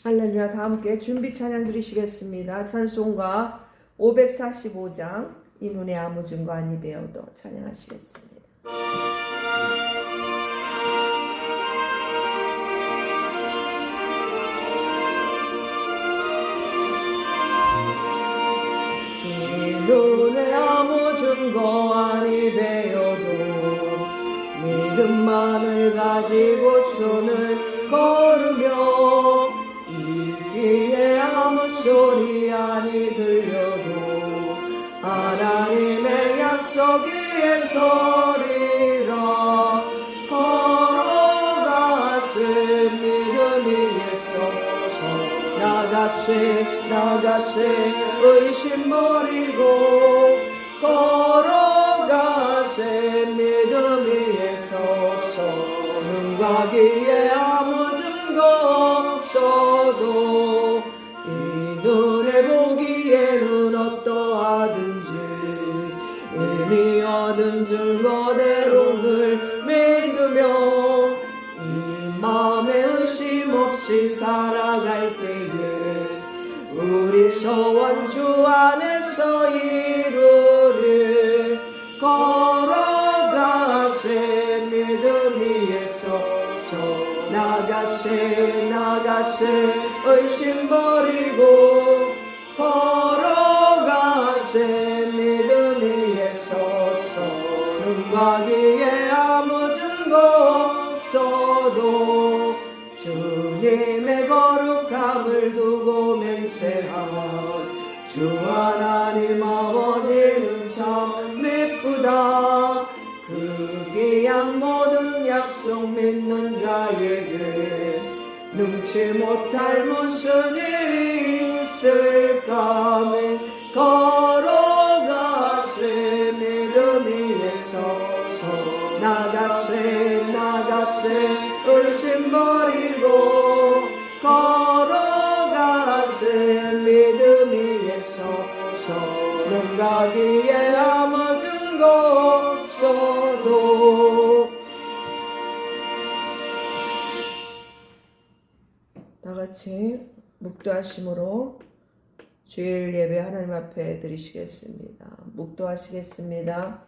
할렐루야. 다 함께 준비 찬양 드리시겠습니다. 찬송가 545장 이 눈에 아무 증거 아니 배어도 찬양하시겠습니다. 이 눈에 아무 증거 아니 배어도 믿음만을 가지고 손을 걸으며 이 귀에 아무 소리 아니 들려도 하나님의 약속 위에 서리라. 걸어가세 믿음 위에 서서 나가세 의심 버리고 걸어가세 믿음 위에 서서 눈과 귀에 아무 증거 없어도 이 눈에 보기에는 어떠하든지 이미 얻은 증거대로 늘 믿으며 이 마음에 의심 없이 살아갈 때에 우리 소원 주 안에서 이루리. 걸어가세 믿음 위에 서서 나가세 의심 버리고 걸어가세 믿음 위에 서서 눈과 귀에 아무 증거 없어도 주님의 거룩함을 두고 맹세한 주 하나님 아버지는 참 미쁘다. 그 귀한 모든 약속 믿는 자에게 능치 못할 무슨 일이 있을까. 걸어가세 믿음 위에 서서 나가세 의심 버리고 걸어가세 믿음 위에 서서 눈과 귀에 아무 증거 없어도. 다같이 묵도하심으로 주일 예배 하나님 앞에 드리시겠습니다. 묵도하시겠습니다.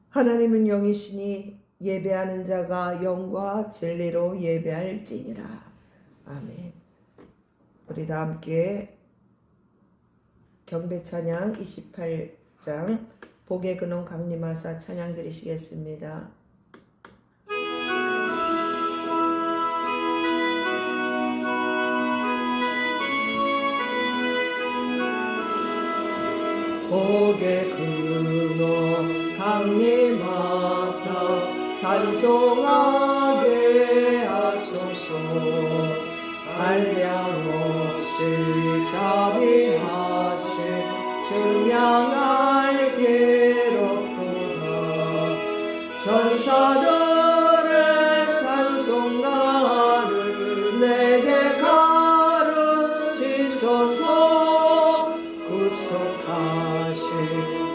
하나님은 영이시니 예배하는 자가 영과 진리로 예배할지니라. 아멘. 우리 다 함께 경배 찬양 28장 복의 근원 강림하사 찬양 드리시겠습니다. 복의 근원 강림하사 찬송하게 하소서. 한량없이 자비하시 증량할 기록도다. 전사들의 찬송가를 내게 가르치소서. 구속하신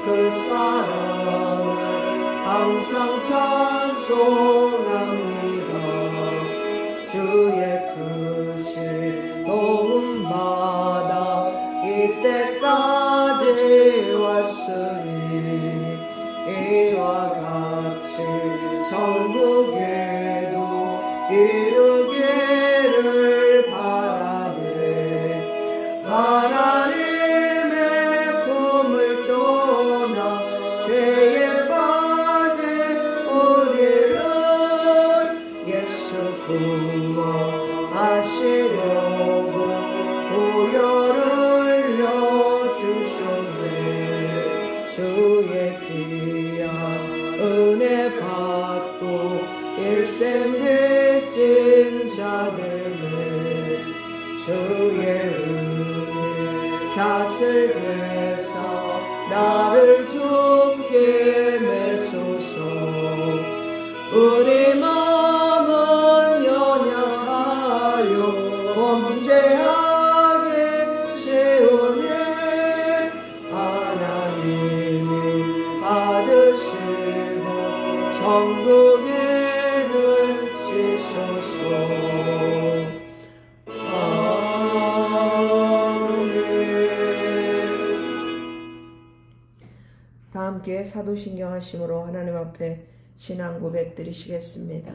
그 사랑을 항상 찬송합니다. 주의 크신 도움받아 이때까지 왔으니 이와 같이 천국에도 이르기를 바라네. 하나님의 품을 떠나 죄에 빠진 우리를 예수 구원하시려고 보혈을 흘려주셨네. 주의 귀한 은혜 받고 일생 빚진 자들을 주의 은혜 사슬에서 나를 죽게 매소서. 천국에 넣으시소서. 다 함께 사도신경 하심으로 하나님 앞에 신앙 고백 드리시겠습니다.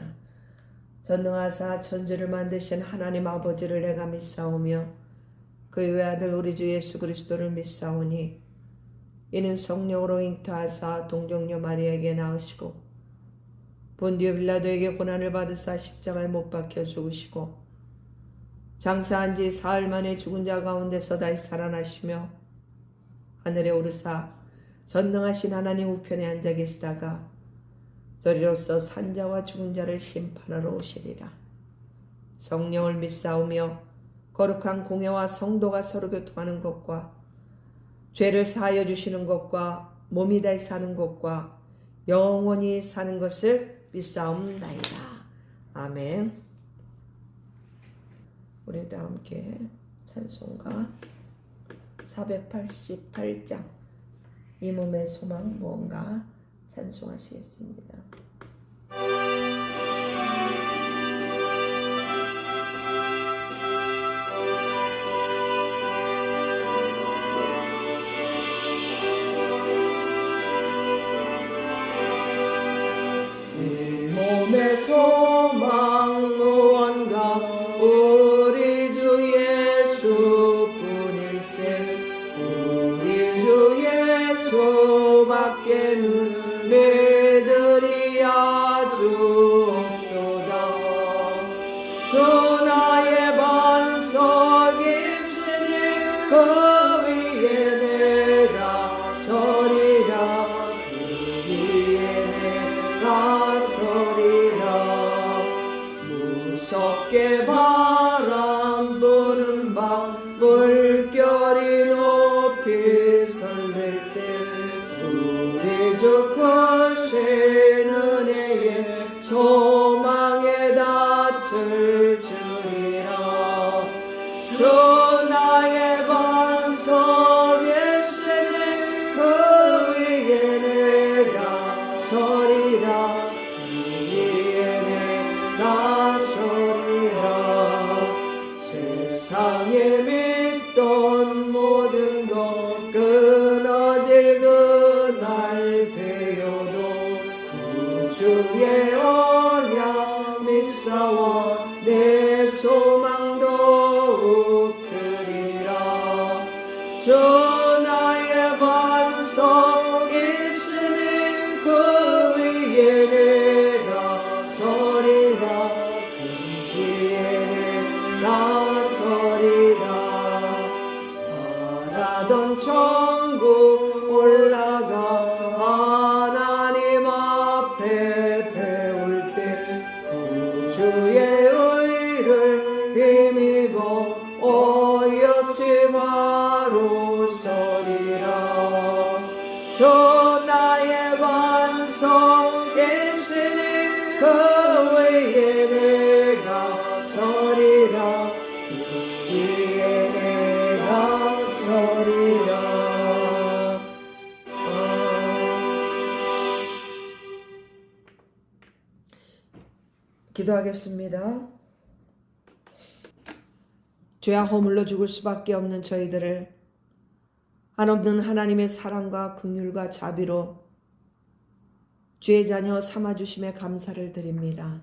전능하사 천지를 만드신 하나님 아버지를 내가 믿사오며 그의 외아들 우리 주 예수 그리스도를 믿사오니 이는 성령으로 잉태하사 동정녀 마리아에게 낳으시고 본디오 빌라도에게 고난을 받으사 십자가에 못 박혀 죽으시고 장사한 지 사흘 만에 죽은 자 가운데서 다시 살아나시며 하늘에 오르사 전능하신 하나님 우편에 앉아 계시다가 저리로서 산자와 죽은 자를 심판하러 오시리라. 성령을 믿사오며 거룩한 공회와 성도가 서로 교통하는 것과 죄를 사하여 주시는 것과 몸이 다시 사는 것과 영원히 사는 것을 믿사옵나이다. 아멘. 우리 다 함께 찬송가 488장 이 몸의 소망 무언가 찬송하시겠습니다. 이 몸의 소망 무언가 우리 주 예수뿐일세. 우리 주 예수밖에는 믿으리 아주 없도다. 주 나의 반석이 있으니 그 위에 내가 서리라. 그 위에 내가 서리라. 무섭게 바람 부는 밤 물결이 높이 설렐 때 우리 주 크신 은혜에 소망의 닻을 주리라. 주 나의 반석일세니 그 위에 내가 서리라. 그 위에 내가 서리라. 세상에 믿던 모든 것 끊어질 그날 되어도 구주의 언약 믿사와 내 소망도 크리라. 주 나의 반석 있으니 그 위에 내가 서리라. 그 위에 내가 서리라. 바라던 천국 올라가 하나님 앞에 배울 때 구주의 의를 힘입어 어여치 바로 서리라. 주 나의 반석 있으니 그 위에 내가 서리라. 그 위에 내가 서리라. 기도하겠습니다. 죄와 허물로 죽을 수밖에 없는 저희들을 한없는 하나님의 사랑과 긍휼과 자비로 주의 자녀 삼아주심에 감사를 드립니다.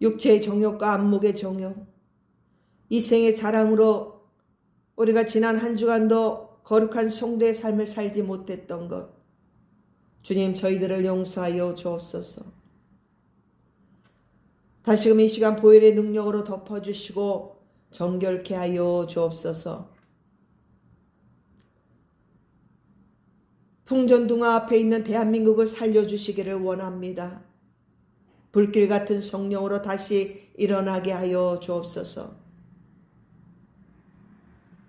육체의 정욕과 안목의 정욕, 이 생의 자랑으로 우리가 지난 한 주간도 거룩한 성도의 삶을 살지 못했던 것, 주님 저희들을 용서하여 주옵소서. 다시금 이 시간 보혈의 능력으로 덮어주시고 정결케 하여 주옵소서. 풍전등화 앞에 있는 대한민국을 살려주시기를 원합니다. 불길 같은 성령으로 다시 일어나게 하여 주옵소서.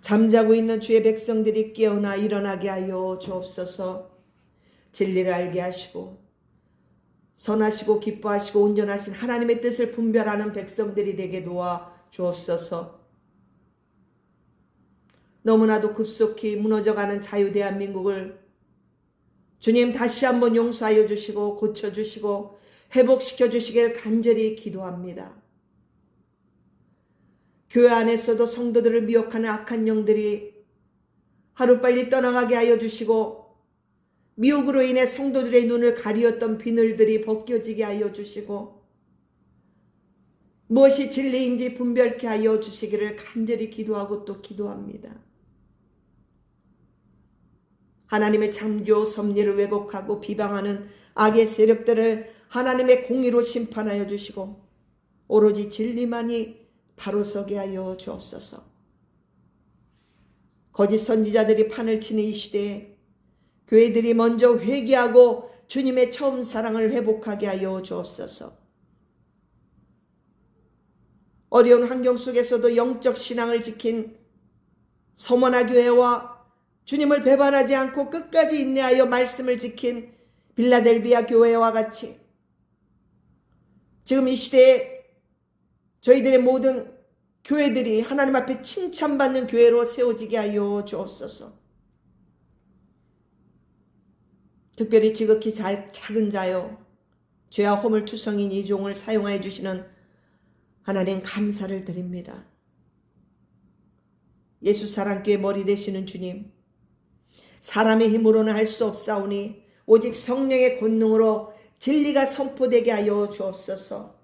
잠자고 있는 주의 백성들이 깨어나 일어나게 하여 주옵소서. 진리를 알게 하시고 선하시고 기뻐하시고 온전하신 하나님의 뜻을 분별하는 백성들이 되게 도와 주옵소서. 너무나도 급속히 무너져가는 자유 대한민국을 주님 다시 한번 용서하여 주시고 고쳐주시고 회복시켜 주시길 간절히 기도합니다. 교회 안에서도 성도들을 미혹하는 악한 영들이 하루빨리 떠나가게 하여 주시고 미혹으로 인해 성도들의 눈을 가리었던 비늘들이 벗겨지게 하여 주시고 무엇이 진리인지 분별케 하여 주시기를 간절히 기도하고 또 기도합니다. 하나님의 창조 섭리를 왜곡하고 비방하는 악의 세력들을 하나님의 공의로 심판하여 주시고 오로지 진리만이 바로 서게 하여 주옵소서. 거짓 선지자들이 판을 치는 이 시대에 교회들이 먼저 회개하고 주님의 처음 사랑을 회복하게 하여 주옵소서. 어려운 환경 속에서도 영적 신앙을 지킨 서머나 교회와 주님을 배반하지 않고 끝까지 인내하여 말씀을 지킨 빌라델비아 교회와 같이 지금 이 시대에 저희들의 모든 교회들이 하나님 앞에 칭찬받는 교회로 세워지게 하여 주옵소서. 특별히 지극히 작은 자요 죄와 허물투성인 이 종을 사용하여 주시는 하나님 감사를 드립니다. 예수 사랑교회 머리 되시는 주님, 사람의 힘으로는 할 수 없사오니 오직 성령의 권능으로 진리가 선포되게 하여 주옵소서.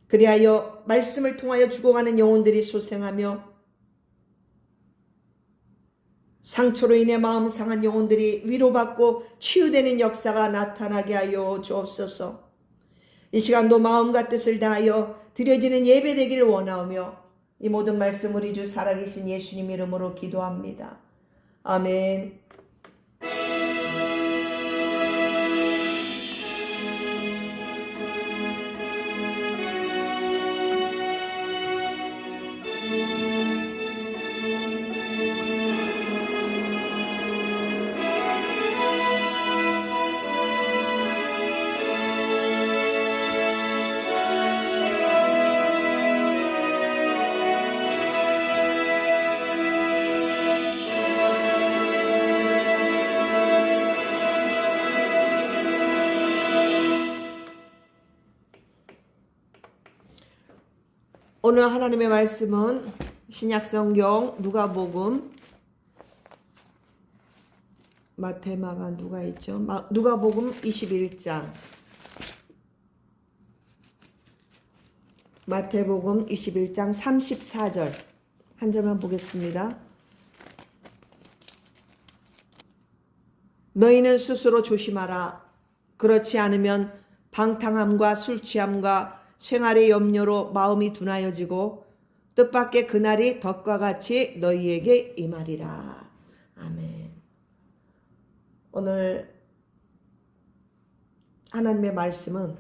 그리하여 말씀을 통하여 죽어가는 영혼들이 소생하며 상처로 인해 마음 상한 영혼들이 위로받고 치유되는 역사가 나타나게 하여 주옵소서. 이 시간도 마음과 뜻을 다하여 드려지는 예배 되기를 원하오며 이 모든 말씀 우리 주 살아계신 예수님 이름으로 기도합니다. 아멘. 오늘 하나님의 말씀은 신약성경 누가복음 마태 마가 누가 있죠? 누가복음 21장 마태복음 21장 34절 한 절만 보겠습니다. 너희는 스스로 조심하라. 그렇지 않으면 방탕함과 술취함과 생활의 염려로 마음이 둔하여지고 뜻밖의 그날이 덫과 같이 너희에게 임하리라. 아멘. 오늘 하나님의 말씀은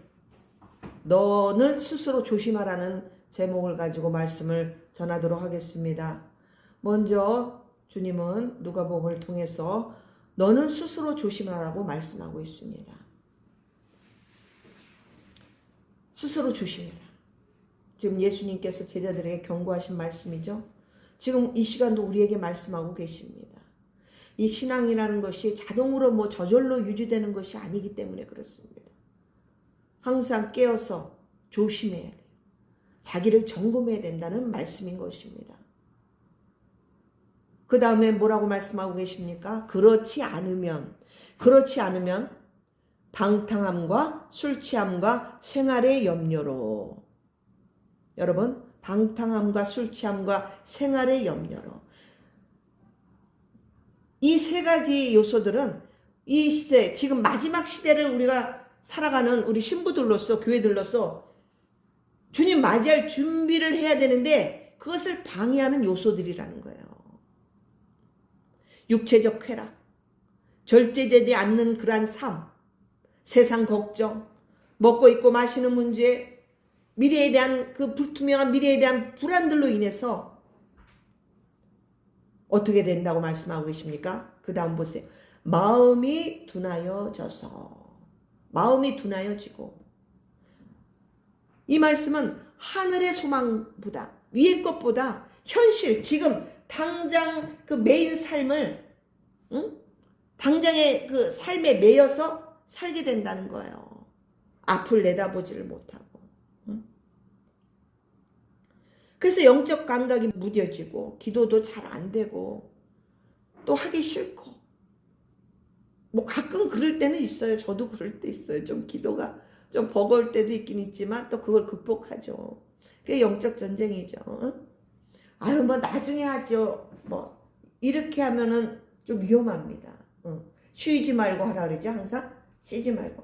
너는 스스로 조심하라는 제목을 가지고 말씀을 전하도록 하겠습니다. 먼저 주님은 누가복음을 통해서 너는 스스로 조심하라고 말씀하고 있습니다. 스스로 조심해라. 지금 예수님께서 제자들에게 경고하신 말씀이죠. 지금 이 시간도 우리에게 말씀하고 계십니다. 이 신앙이라는 것이 자동으로 저절로 유지되는 것이 아니기 때문에 그렇습니다. 항상 깨어서 조심해야 돼요. 자기를 점검해야 된다는 말씀인 것입니다. 그 다음에 뭐라고 말씀하고 계십니까? 그렇지 않으면 방탕함과 술취함과 생활의 염려로. 여러분, 방탕함과 술취함과 생활의 염려로. 이 세 가지 요소들은 이 시대, 지금 마지막 시대를 우리가 살아가는 우리 신부들로서, 교회들로서 주님 맞이할 준비를 해야 되는데 그것을 방해하는 요소들이라는 거예요. 육체적 쾌락, 절제되지 않는 그러한 삶, 세상 걱정, 먹고 입고 마시는 문제, 미래에 대한 그 불투명한 미래에 대한 불안들로 인해서 어떻게 된다고 말씀하고 계십니까? 그 다음 보세요. 마음이 둔하여지고. 이 말씀은 하늘의 소망보다, 위의 것보다 현실, 지금 당장 그 메인 삶을 당장의 그 삶에 매여서 살게 된다는 거예요. 앞을 내다보지를 못하고. 그래서 영적 감각이 무뎌지고 기도도 잘 안 되고 또 하기 싫고 뭐 가끔 그럴 때는 있어요. 저도 그럴 때 있어요. 좀 기도가 좀 버거울 때도 있긴 있지만 또 그걸 극복하죠. 그게 영적 전쟁이죠. 아유 뭐 나중에 하죠. 뭐 이렇게 하면은 좀 위험합니다. 쉬지 말고 하라 그러죠. 항상 쉬지 말고.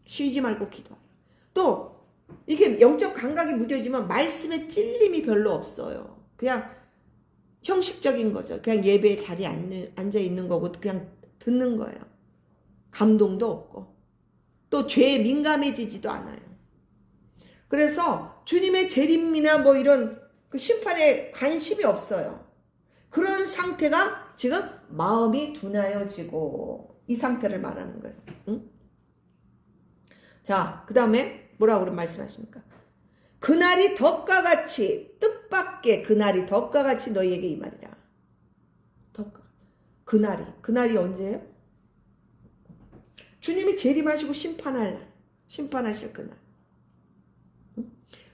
쉬지 말고 기도하라. 또 이게 영적 감각이 무뎌지면 말씀에 찔림이 별로 없어요. 그냥 형식적인 거죠. 그냥 예배 자리에 앉아 있는 거고 그냥 듣는 거예요. 감동도 없고 또 죄에 민감해지지도 않아요. 그래서 주님의 재림이나 뭐 이런 그 심판에 관심이 없어요. 그런 상태가 지금 마음이 둔하여지고 이 상태를 말하는 거예요. 응? 자, 그 다음에 뭐라고 말씀하십니까? 그날이 덕과 같이 뜻밖의 그날이 덕과 같이 너희에게 임하리라. 덕과. 그날이 언제예요? 주님이 재림하시고 심판할 날. 심판하실 그날.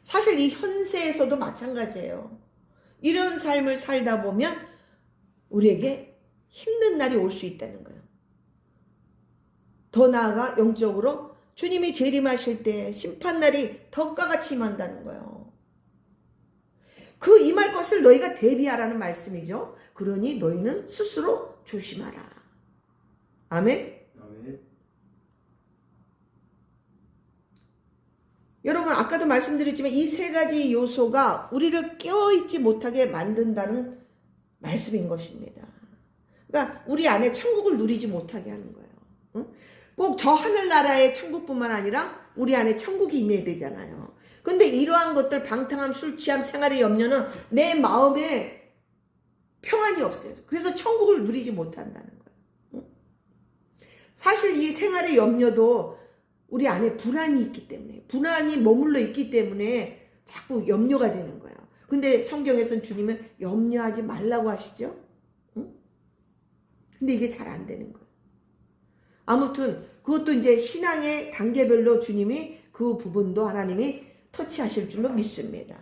사실 이 현세에서도 마찬가지예요. 이런 삶을 살다 보면 우리에게 힘든 날이 올 수 있다는 거예요. 더 나아가 영적으로 주님이 재림하실 때 심판날이 덕과 같이 임한다는 거예요. 그 임할 것을 너희가 대비하라는 말씀이죠. 그러니 너희는 스스로 조심하라. 아멘. 여러분 아까도 말씀드렸지만 이 세 가지 요소가 우리를 깨어있지 못하게 만든다는 말씀인 것입니다. 그러니까 우리 안에 천국을 누리지 못하게 하는 거예요. 응? 꼭 저 하늘나라의 천국뿐만 아니라 우리 안에 천국이 임해야 되잖아요. 근데 이러한 것들 방탕함, 술 취함, 생활의 염려는 내 마음에 평안이 없어요. 그래서 천국을 누리지 못한다는 거예요. 응? 사실 이 생활의 염려도 우리 안에 불안이 있기 때문에 불안이 머물러 있기 때문에 자꾸 염려가 되는 거예요. 근데 성경에서는 주님은 염려하지 말라고 하시죠. 응? 근데 이게 잘 안 되는 거예요. 아무튼 그것도 이제 신앙의 단계별로 주님이 그 부분도 하나님이 터치하실 줄로 믿습니다.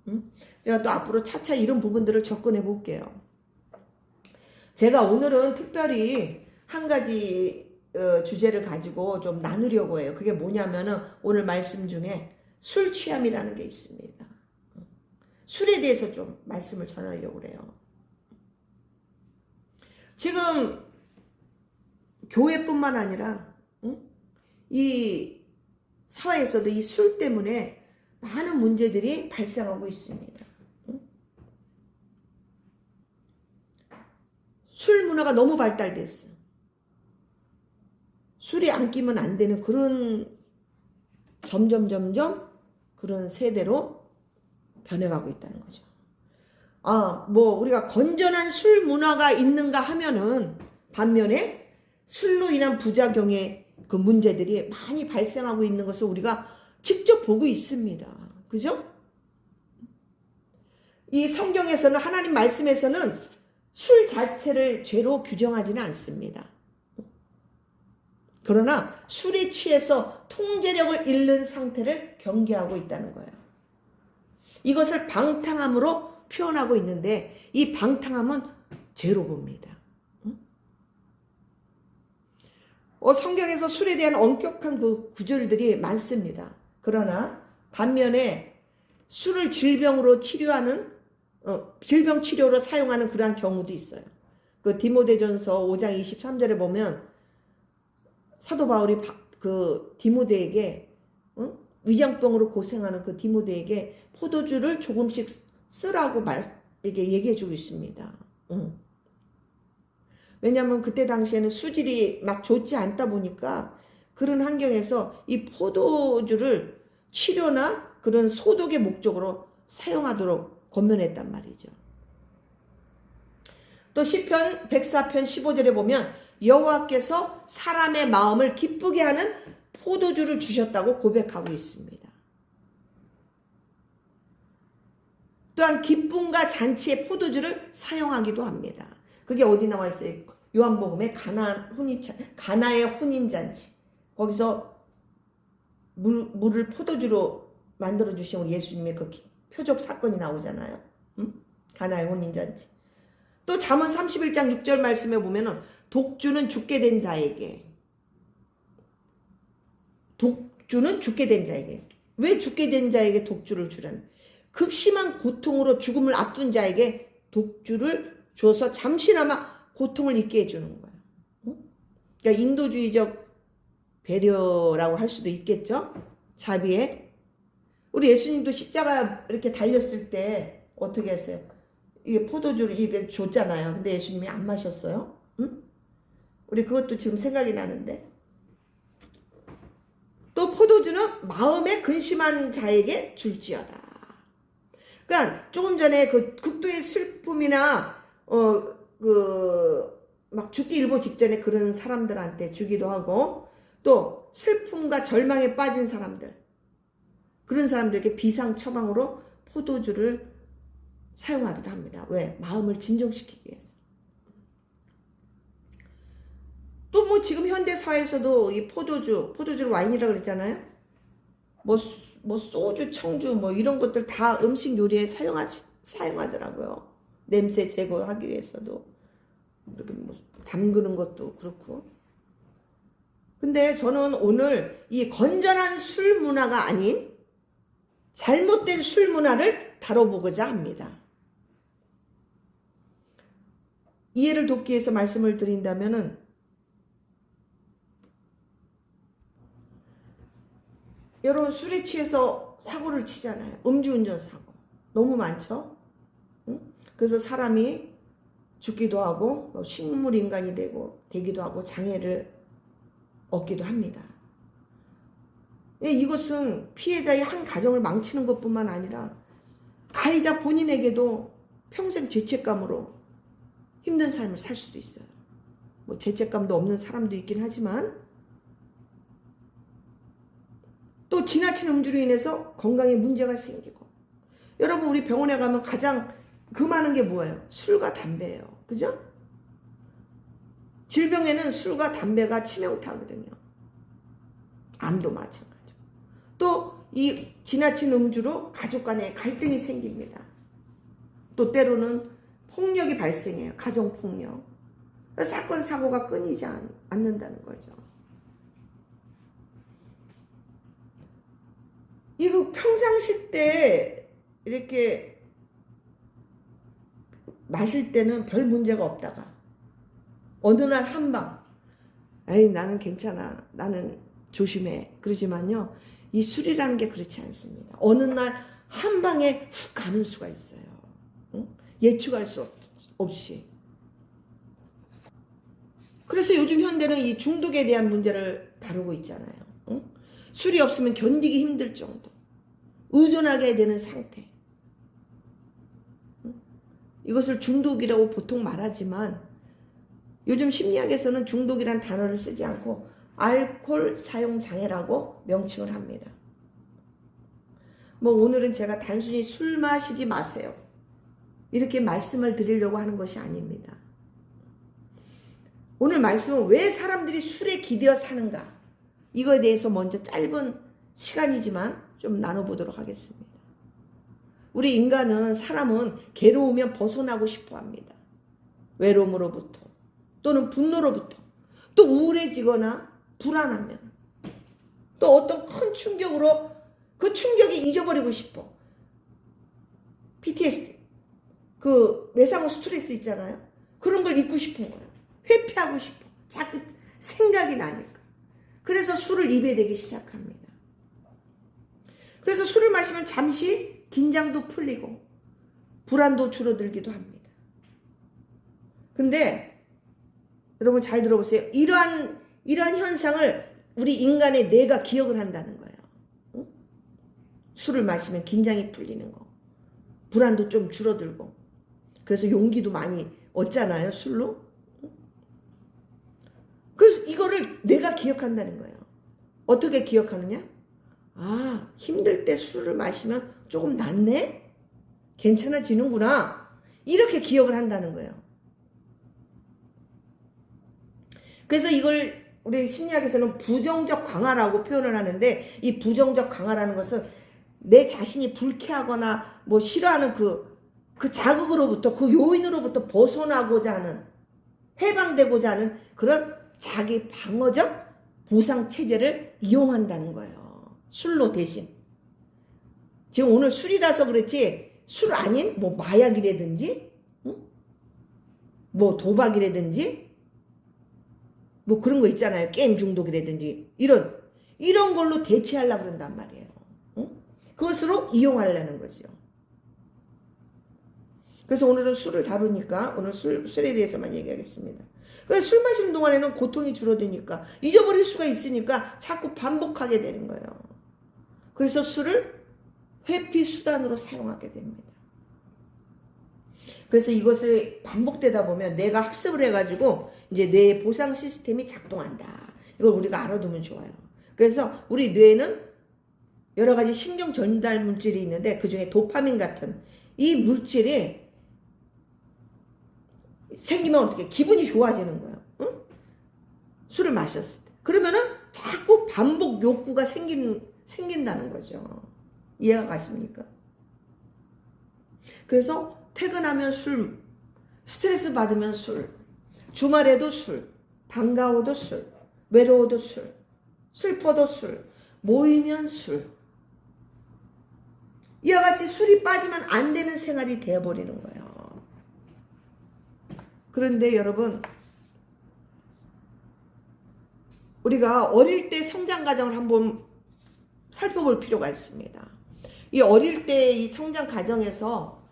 응? 제가 또 앞으로 차차 이런 부분들을 접근해 볼게요. 제가 오늘은 특별히 한 가지 주제를 가지고 좀 나누려고 해요. 그게 뭐냐면은 오늘 말씀 중에 술 취함이라는 게 있습니다. 술에 대해서 좀 말씀을 전하려고 그래요. 지금 교회뿐만 아니라 이 사회에서도 이 술 때문에 많은 문제들이 발생하고 있습니다. 술 문화가 너무 발달됐어요. 술이 안 끼면 안 되는 그런 점점 그런 세대로 변해가고 있다는 거죠. 뭐 우리가 건전한 술 문화가 있는가 하면은 반면에 술로 인한 부작용의 그 문제들이 많이 발생하고 있는 것을 우리가 직접 보고 있습니다. 그죠? 이 성경에서는 하나님 말씀에서는 술 자체를 죄로 규정하지는 않습니다. 그러나 술에 취해서 통제력을 잃는 상태를 경계하고 있다는 거예요. 이것을 방탕함으로 표현하고 있는데 이 방탕함은 죄로 봅니다. 성경에서 술에 대한 엄격한 그 구절들이 많습니다. 그러나 반면에 술을 질병으로 치료하는 질병 치료로 사용하는 그러한 경우도 있어요. 그 디모데전서 5장 23절에 보면 사도 바울이 그 디모데에게 위장병으로 고생하는 그 디모데에게 포도주를 조금씩 쓰라고 이게 얘기해주고 있습니다. 왜냐하면 그때 당시에는 수질이 막 좋지 않다 보니까 그런 환경에서 이 포도주를 치료나 그런 소독의 목적으로 사용하도록 권면했단 말이죠. 또 시편 104편 15절에 보면 여호와께서 사람의 마음을 기쁘게 하는 포도주를 주셨다고 고백하고 있습니다. 또한 기쁨과 잔치의 포도주를 사용하기도 합니다. 그게 어디 나와 있어요? 요한복음에 가나의 혼인잔치. 거기서 물을 포도주로 만들어 주신 우리 예수님의 그 표적 사건이 나오잖아요. 응? 가나의 혼인잔치. 또 잠언 31장 6절 말씀에 보면은 독주는 죽게 된 자에게. 독주는 죽게 된 자에게. 왜 죽게 된 자에게 독주를 주라는? 극심한 고통으로 죽음을 앞둔 자에게 독주를 줘서 잠시나마 고통을 잊게 해주는 거예요. 응? 그러니까 인도주의적 배려라고 할 수도 있겠죠. 자비에. 우리 예수님도 십자가 이렇게 달렸을 때 어떻게 했어요? 이게 포도주를 이게 줬잖아요. 근데 예수님이 안 마셨어요. 응? 우리 그것도 지금 생각이 나는데. 또 포도주는 마음에 근심한 자에게 줄지어다. 그러니까 조금 전에 그 극도의 슬픔이나 막 죽기 일보 직전에 그런 사람들한테 주기도 하고, 또 슬픔과 절망에 빠진 사람들, 그런 사람들에게 비상 처방으로 포도주를 사용하기도 합니다. 왜? 마음을 진정시키기 위해서. 또 뭐 지금 현대 사회에서도 이 포도주를 와인이라고 그랬잖아요. 뭐 소주, 청주 뭐 이런 것들 다 음식 요리에 사용하더라고요. 냄새 제거하기 위해서도. 이렇게 뭐 담그는 것도 그렇고. 근데 저는 오늘 이 건전한 술 문화가 아닌 잘못된 술 문화를 다뤄보고자 합니다. 이해를 돕기 위해서 말씀을 드린다면은, 여러분 술에 취해서 사고를 치잖아요. 음주운전 사고 너무 많죠. 응? 그래서 사람이 죽기도 하고 식물인간이 되기도 하고 장애를 얻기도 합니다. 이것은 피해자의 한 가정을 망치는 것뿐만 아니라 가해자 본인에게도 평생 죄책감으로 힘든 삶을 살 수도 있어요. 뭐 죄책감도 없는 사람도 있긴 하지만, 또 지나친 음주로 인해서 건강에 문제가 생기고. 여러분 우리 병원에 가면 가장 많은 게 뭐예요? 술과 담배예요. 그죠? 질병에는 술과 담배가 치명타거든요. 암도 마찬가지고. 또 이 지나친 음주로 가족 간에 갈등이 생깁니다. 또 때로는 폭력이 발생해요. 가정폭력. 사건 사고가 끊이지 않는다는 거죠. 이거 평상시 때 이렇게 마실 때는 별 문제가 없다가 어느 날 한방, 에이 나는 괜찮아, 나는 조심해, 그러지만요, 이 술이라는 게 그렇지 않습니다. 어느 날 한방에 훅 가는 수가 있어요. 응? 예측할 수 없이. 그래서 요즘 현대는 이 중독에 대한 문제를 다루고 있잖아요. 응? 술이 없으면 견디기 힘들 정도, 의존하게 되는 상태. 이것을 중독이라고 보통 말하지만 요즘 심리학에서는 중독이란 단어를 쓰지 않고 알코올 사용 장애라고 명칭을 합니다. 뭐 오늘은 제가 단순히 술 마시지 마세요 이렇게 말씀을 드리려고 하는 것이 아닙니다. 오늘 말씀은 왜 사람들이 술에 기대어 사는가, 이거에 대해서 먼저 짧은 시간이지만 좀 나눠보도록 하겠습니다. 우리 사람은 괴로우면 벗어나고 싶어 합니다. 외로움으로부터, 또는 분노로부터, 또 우울해지거나 불안하면, 또 어떤 큰 충격으로 그 충격이 잊어버리고 싶어. PTSD, 그 외상후 스트레스 있잖아요. 그런 걸 잊고 싶은 거예요. 회피하고 싶어. 자꾸 생각이 나니까. 그래서 술을 입에 대기 시작합니다. 그래서 술을 마시면 잠시 긴장도 풀리고 불안도 줄어들기도 합니다. 근데 여러분 잘 들어보세요. 이러한 현상을 우리 인간의 뇌가 기억을 한다는 거예요. 응? 술을 마시면 긴장이 풀리는 거, 불안도 좀 줄어들고, 그래서 용기도 많이 얻잖아요, 술로. 그래서 이거를 뇌가 기억한다는 거예요. 어떻게 기억하느냐? 아, 힘들 때 술을 마시면 조금 낫네? 괜찮아지는구나. 이렇게 기억을 한다는 거예요. 그래서 이걸 우리 심리학에서는 부정적 강화라고 표현을 하는데, 이 부정적 강화라는 것은 내 자신이 불쾌하거나 뭐 싫어하는 그 자극으로부터, 그 요인으로부터 벗어나고자 하는, 해방되고자 하는 그런 자기 방어적 보상 체제를 이용한다는 거예요. 술로 대신. 지금 오늘 술이라서 그렇지, 술 아닌 뭐 마약이라든지, 응? 뭐 도박이라든지, 뭐 그런 거 있잖아요. 게임 중독이라든지 이런 걸로 대체하려고 그런단 말이에요. 응? 그것으로 이용하려는 거죠. 그래서 오늘은 술을 다루니까 오늘 술에 대해서만 얘기하겠습니다. 그래서 술 마시는 동안에는 고통이 줄어드니까 잊어버릴 수가 있으니까 자꾸 반복하게 되는 거예요. 그래서 술을 회피 수단으로 사용하게 됩니다. 그래서 이것을 반복되다 보면 내가 학습을 해가지고 이제 뇌의 보상 시스템이 작동한다. 이걸 우리가 알아두면 좋아요. 그래서 우리 뇌는 여러 가지 신경 전달 물질이 있는데 그 중에 도파민 같은 이 물질이 생기면 어떻게 기분이 좋아지는 거예요. 응? 술을 마셨을 때. 그러면은 자꾸 반복 욕구가 생긴다는 거죠. 이해가 가십니까? 그래서 퇴근하면 술, 스트레스 받으면 술, 주말에도 술, 반가워도 술, 외로워도 술, 슬퍼도 술, 모이면 술. 이와 같이 술이 빠지면 안 되는 생활이 되어버리는 거예요. 그런데 여러분, 우리가 어릴 때 성장 과정을 한번 살펴볼 필요가 있습니다. 이 어릴 때 이 성장 과정에서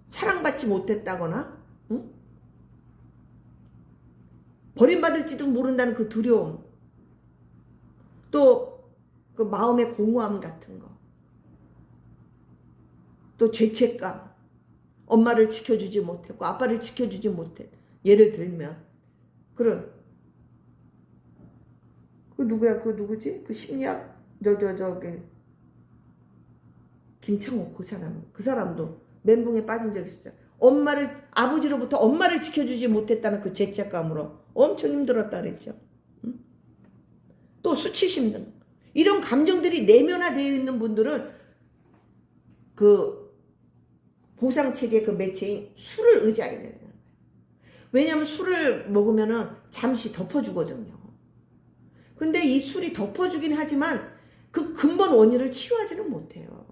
사랑받지 못했다거나, 응? 버림받을지도 모른다는 그 두려움, 또 그 마음의 공허함 같은 거, 또 죄책감, 엄마를 지켜주지 못했고 아빠를 지켜주지 못했. 예를 들면 그런 그 누구야? 그 누구지? 그 심리학 저기 김창호 그 사람도 멘붕에 빠진 적이 있었죠. 아버지로부터 엄마를 지켜주지 못했다는 그 죄책감으로 엄청 힘들었다 그랬죠. 응? 또 수치심 등 이런 감정들이 내면화되어 있는 분들은 그 보상체계 그 매체인 술을 의지하게 되는 거예요. 왜냐하면 술을 먹으면은 잠시 덮어주거든요. 근데 이 술이 덮어주긴 하지만 그 근본 원인을 치유하지는 못해요.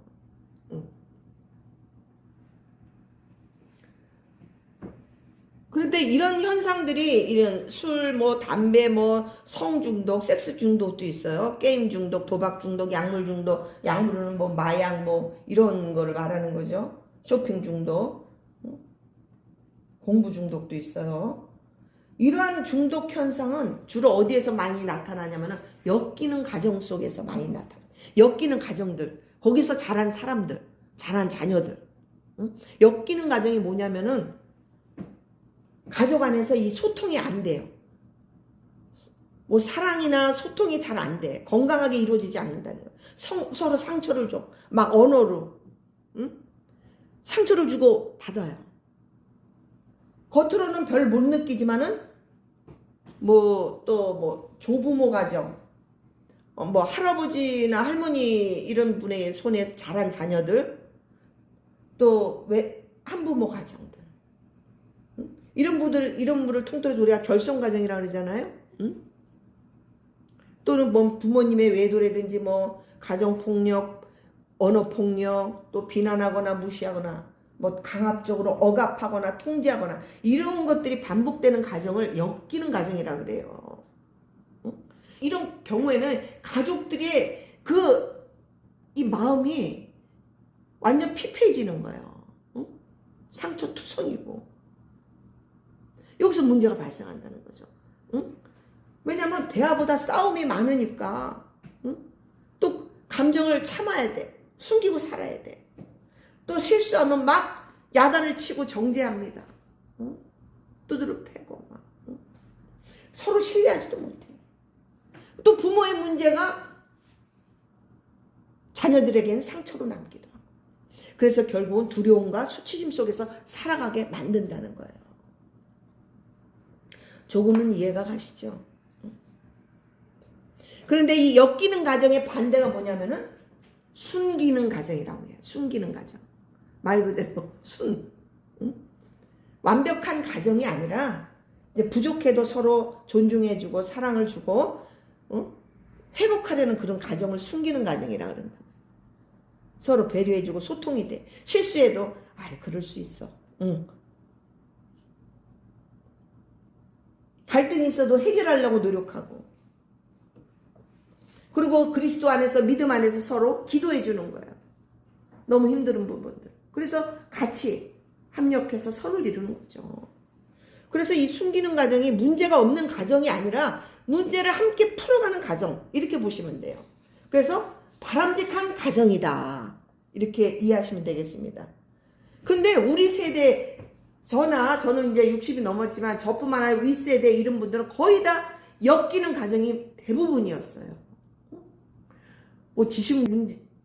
그런데 이런 현상들이 이런 술, 뭐 담배, 뭐 성중독, 섹스 중독도 있어요. 게임 중독, 도박 중독, 약물 중독. 약물은 뭐 마약 뭐 이런 거를 말하는 거죠. 쇼핑 중독, 공부 중독도 있어요. 이러한 중독 현상은 주로 어디에서 많이 나타나냐면은 엮이는 가정 속에서 많이 나타나요. 엮이는 가정들, 거기서 자란 사람들, 자란 자녀들. 엮이는 가정이 뭐냐면은 가족 안에서 이 소통이 안 돼요. 뭐 사랑이나 소통이 잘 안 돼. 건강하게 이루어지지 않는다는 거예요. 서로 상처를 줘. 막 언어로. 응? 상처를 주고 받아요. 겉으로는 별 못 느끼지만은 뭐 또 뭐 조부모 가정, 뭐 할아버지나 할머니 이런 분의 손에 자란 자녀들, 또 왜 한부모 가정들. 이런 분을 통틀어서 우리가 결손가정이라고 그러잖아요. 응? 또는 뭐 부모님의 외도라든지 뭐 가정폭력, 언어폭력, 또 비난하거나 무시하거나 뭐 강압적으로 억압하거나 통제하거나 이런 것들이 반복되는 가정을 엮이는 가정이라고 그래요. 응? 이런 경우에는 가족들의 이 마음이 완전 피폐해지는 거예요. 응? 상처투성이고. 여기서 문제가 발생한다는 거죠. 응? 왜냐하면 대화보다 싸움이 많으니까. 응? 또 감정을 참아야 돼. 숨기고 살아야 돼. 또 실수하면 막 야단을 치고 정죄합니다. 응? 두드려 패고 막. 응? 서로 신뢰하지도 못해. 또 부모의 문제가 자녀들에게는 상처로 남기도 하고. 그래서 결국은 두려움과 수치심 속에서 살아가게 만든다는 거예요. 조금은 이해가 가시죠? 그런데 이 엮이는 가정의 반대가 뭐냐면은 숨기는 가정이라고 해요. 숨기는 가정. 말 그대로 완벽한 가정이 아니라 이제 부족해도 서로 존중해주고 사랑을 주고 회복하려는 그런 가정을 숨기는 가정이라 그런다. 서로 배려해주고 소통이 돼. 실수해도 그럴 수 있어. 갈등이 있어도 해결하려고 노력하고. 그리고 그리스도 안에서 믿음 안에서 서로 기도해 주는 거예요. 너무 힘든 부분들. 그래서 같이 합력해서 선을 이루는 거죠. 그래서 이 숨기는 가정이 문제가 없는 가정이 아니라 문제를 함께 풀어가는 가정, 이렇게 보시면 돼요. 그래서 바람직한 가정이다, 이렇게 이해하시면 되겠습니다. 근데 우리 세대, 저는 이제 60이 넘었지만 저뿐만 아니라 윗세대 이런 분들은 거의 다 엮이는 가정이 대부분이었어요. 뭐 지식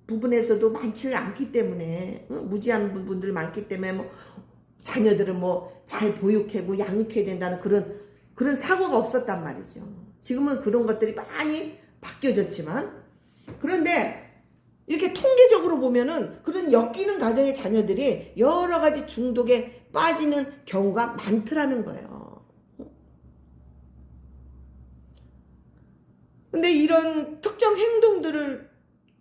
부분에서도 많지 않기 때문에, 무지한 분들 많기 때문에 뭐 자녀들은 뭐 잘 보육하고 양육해야 된다는 그런 사고가 없었단 말이죠. 지금은 그런 것들이 많이 바뀌어졌지만, 그런데 이렇게 통계적으로 보면은 그런 엮이는 가정의 자녀들이 여러 가지 중독에 빠지는 경우가 많더라는 거예요. 근데 이런 특정 행동들을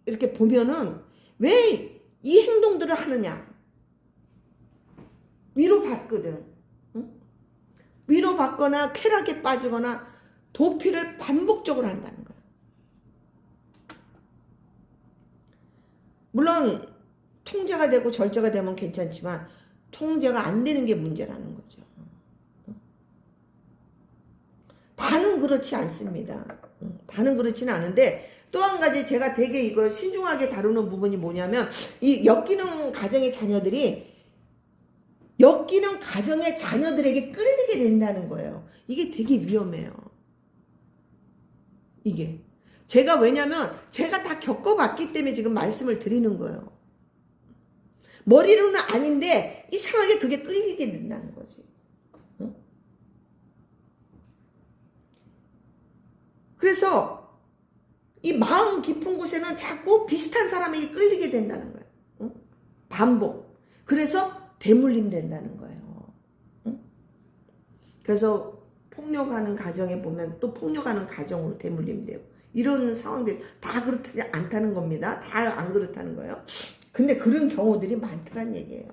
이렇게 보면은 왜 이 행동들을 하느냐? 위로받거든. 위로받거나 쾌락에 빠지거나 도피를 반복적으로 한다는 거예요. 물론 통제가 되고 절제가 되면 괜찮지만 통제가 안 되는 게 문제라는 거죠. 다는 그렇지 않습니다. 다는 그렇지는 않은데, 또 한 가지 제가 되게 이걸 신중하게 다루는 부분이 뭐냐면, 이 엮이는 가정의 자녀들이 엮이는 가정의 자녀들에게 끌리게 된다는 거예요. 이게 되게 위험해요. 이게 왜냐면 제가 다 겪어봤기 때문에 지금 말씀을 드리는 거예요. 머리로는 아닌데 이상하게 그게 끌리게 된다는 거지. 그래서 이 마음 깊은 곳에는 자꾸 비슷한 사람에게 끌리게 된다는 거예요. 반복. 그래서 대물림 된다는 거예요. 그래서 폭력하는 가정에 보면 또 폭력하는 가정으로 대물림되고, 이런 상황들이 다 그렇지 않다는 겁니다. 다 안 그렇다는 거예요. 근데 그런 경우들이 많다는 얘기예요.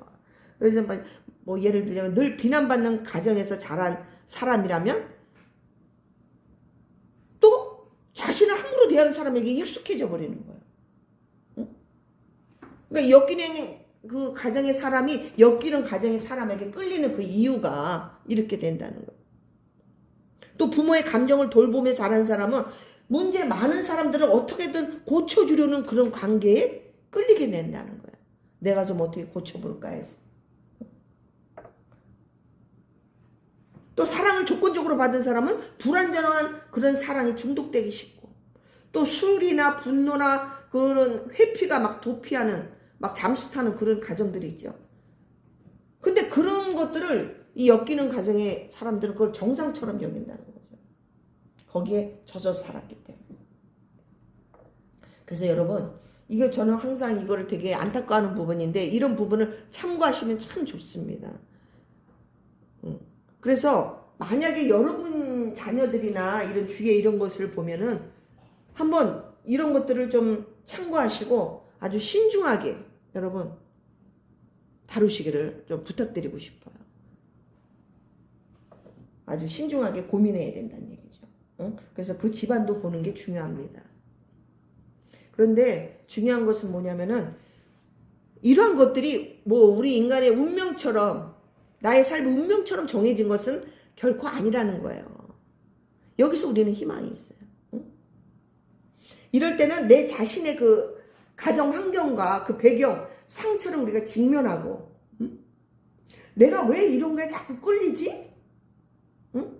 그래서 뭐 예를 들자면 늘 비난받는 가정에서 자란 사람이라면 또 자신을 함부로 대하는 사람에게 익숙해져 버리는 거예요. 그러니까 엮이는 그 가정의 사람이 엮이는 가정의 사람에게 끌리는 그 이유가 이렇게 된다는 거예요. 또 부모의 감정을 돌보며 자란 사람은 문제 많은 사람들을 어떻게든 고쳐주려는 그런 관계에 끌리게 된다는 거예요. 내가 좀 어떻게 고쳐볼까 해서. 또 사랑을 조건적으로 받은 사람은 불완전한 그런 사랑에 중독되기 쉽고, 또 술이나 분노나 그런 회피가 막 도피하는, 막 잠수 타는 그런 가정들이 있죠. 근데 그런 것들을 이 엮이는 가정의 사람들은 그걸 정상처럼 여긴다는 거죠. 거기에 젖어서 살았기 때문에. 그래서 여러분, 이게 저는 항상 이거를 되게 안타까워하는 부분인데, 이런 부분을 참고하시면 참 좋습니다. 그래서 만약에 여러분 자녀들이나 이런 주위에 이런 것을 보면은 한번 이런 것들을 좀 참고하시고 아주 신중하게 여러분 다루시기를 좀 부탁드리고 싶어요. 아주 신중하게 고민해야 된다는 얘기죠. 그래서 그 집안도 보는 게 중요합니다. 그런데 중요한 것은 뭐냐면은, 이러한 것들이 뭐 우리 인간의 운명처럼, 나의 삶의 운명처럼 정해진 것은 결코 아니라는 거예요. 여기서 우리는 희망이 있어요. 이럴 때는 내 자신의 그 가정 환경과 그 배경, 상처를 우리가 직면하고, 내가 왜 이런 거에 자꾸 끌리지?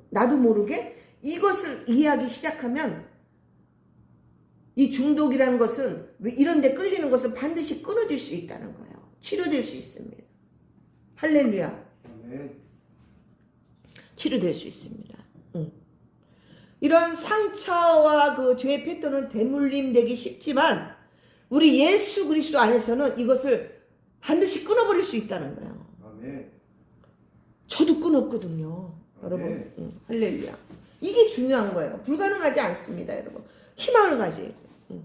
나도 모르게 이것을 이해하기 시작하면, 이 중독이라는 것은, 이런 데 끌리는 것은 반드시 끊어질 수 있다는 거예요. 치료될 수 있습니다. 할렐루야. 치료될 수 있습니다. 이런 상처와 그 죄의 패턴은 대물림되기 쉽지만 우리 예수 그리스도 안에서는 이것을 반드시 끊어버릴 수 있다는 거예요. 아멘. 저도 끊었거든요. 아멘. 여러분. 할렐루야. 이게 중요한 거예요. 불가능하지 않습니다. 여러분. 희망을 가져야 돼요.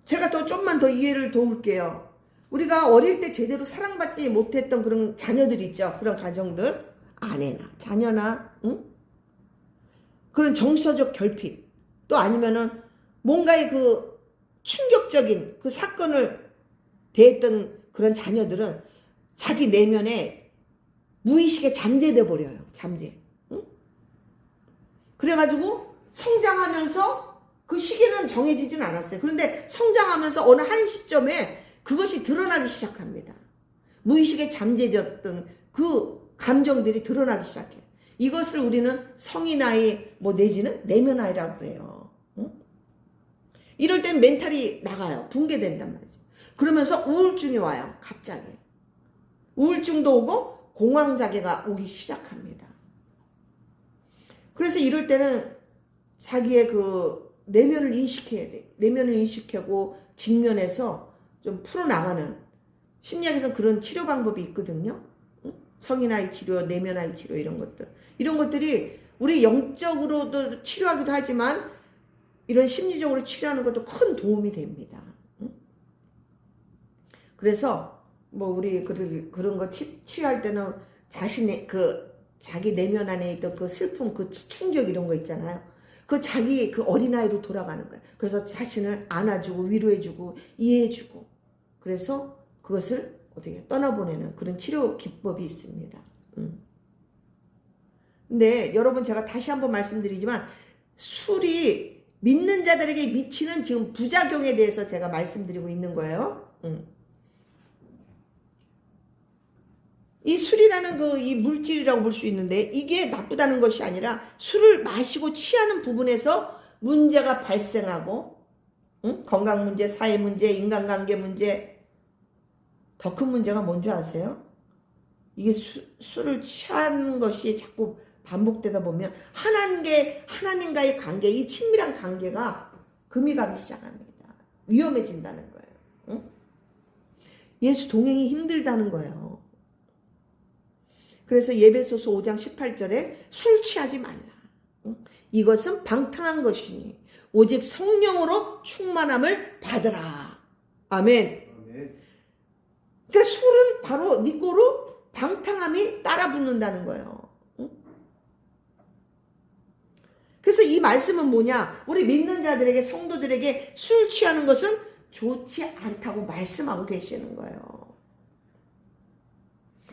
제가 좀만 더 이해를 도울게요. 우리가 어릴 때 제대로 사랑받지 못했던 그런 자녀들 있죠. 그런 가정들. 아내나 자녀나 그런 정서적 결핍 또 아니면은 뭔가의 그 충격적인 그 사건을 대했던 그런 자녀들은 자기 내면에 무의식에 잠재돼 버려요. 잠재. 그래가지고 성장하면서 그 시기는 정해지진 않았어요. 그런데 성장하면서 어느 한 시점에 그것이 드러나기 시작합니다. 무의식에 잠재졌던 그 감정들이 드러나기 시작해. 이것을 우리는 성인아이 내지는 내면아이라고 그래요. 이럴 땐 멘탈이 나가요. 붕괴된단 말이죠. 그러면서 우울증이 와요. 갑자기. 우울증도 오고 공황장애가 오기 시작합니다. 그래서 이럴 때는 자기의 그 내면을 인식해야 돼. 내면을 인식하고 직면해서 좀 풀어나가는 심리학에서 그런 치료 방법이 있거든요. 성인아이 치료, 내면아이 치료 이런 것들. 이런 것들이 우리 영적으로도 치료하기도 하지만 이런 심리적으로 치료하는 것도 큰 도움이 됩니다. 그래서 우리 그런 거 치유할 때는 자신의 자기 내면 안에 있던 그 슬픔, 그 충격 이런 거 있잖아요. 자기 어린아이로 돌아가는 거예요. 그래서 자신을 안아주고 위로해주고 이해해주고 그래서 그것을 어떻게 떠나보내는 그런 치료 기법이 있습니다. 근데 여러분 제가 다시 한번 말씀드리지만 술이 믿는 자들에게 미치는 지금 부작용에 대해서 제가 말씀드리고 있는 거예요. 이 술이라는 이 물질이라고 볼 수 있는데 이게 나쁘다는 것이 아니라 술을 마시고 취하는 부분에서 문제가 발생하고 건강 문제, 사회 문제, 인간관계 문제 더 큰 문제가 뭔지 아세요? 이게 술을 취하는 것이 자꾸 반복되다 보면 하나님과의 관계, 이 친밀한 관계가 금이 가기 시작합니다. 위험해진다는 거예요. 예수 동행이 힘들다는 거예요. 그래서 예배소서 5장 18절에 술 취하지 말라. 이것은 방탕한 것이니 오직 성령으로 충만함을 받으라. 아멘. 그러니까 술은 바로 니꼬로 방탕함이 따라 붙는다는 거예요. 그래서 이 말씀은 뭐냐? 우리 믿는 자들에게 성도들에게 술 취하는 것은 좋지 않다고 말씀하고 계시는 거예요.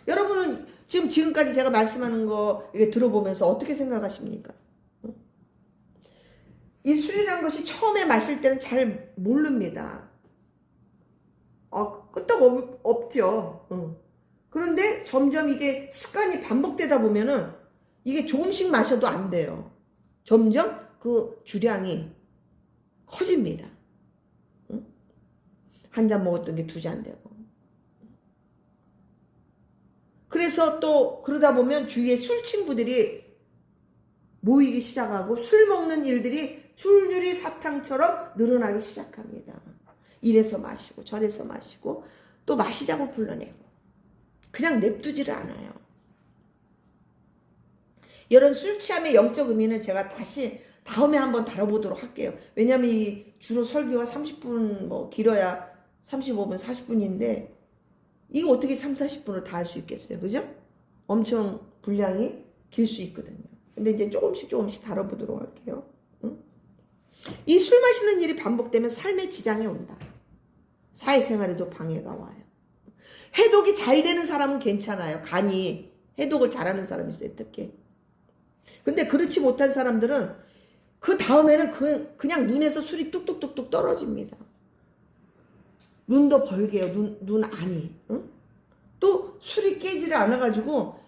여러분은 지금까지 제가 말씀하는 거 이게 들어보면서 어떻게 생각하십니까? 이 술이라는 것이 처음에 마실 때는 잘 모릅니다. 끄떡 없죠. 그런데 점점 이게 습관이 반복되다 보면은 이게 조금씩 마셔도 안 돼요. 점점 그 주량이 커집니다. 한 잔 먹었던 게 2잔 되고. 그래서 또 그러다 보면 주위에 술 친구들이 모이기 시작하고 술 먹는 일들이 줄줄이 사탕처럼 늘어나기 시작합니다. 이래서 마시고 저래서 마시고 또 마시자고 불러내고 그냥 냅두지를 않아요. 이런 술 취함의 영적 의미는 제가 다시 다음에 한번 다뤄보도록 할게요. 왜냐하면 이 주로 설교가 30분 길어야 35분 40분인데 이거 어떻게 3, 40분을 다 할 수 있겠어요. 그죠? 엄청 분량이 길 수 있거든요. 근데 이제 조금씩 다뤄보도록 할게요. 이 술 마시는 일이 반복되면 삶의 지장이 온다. 사회생활에도 방해가 와요. 해독이 잘 되는 사람은 괜찮아요. 간이 해독을 잘하는 사람이 있어요. 특히. 근데 그렇지 못한 사람들은 그 다음에는 그냥 눈에서 술이 뚝뚝뚝뚝 떨어집니다. 눈도 벌게요. 눈 안이. 응? 또 술이 깨지를 않아가지고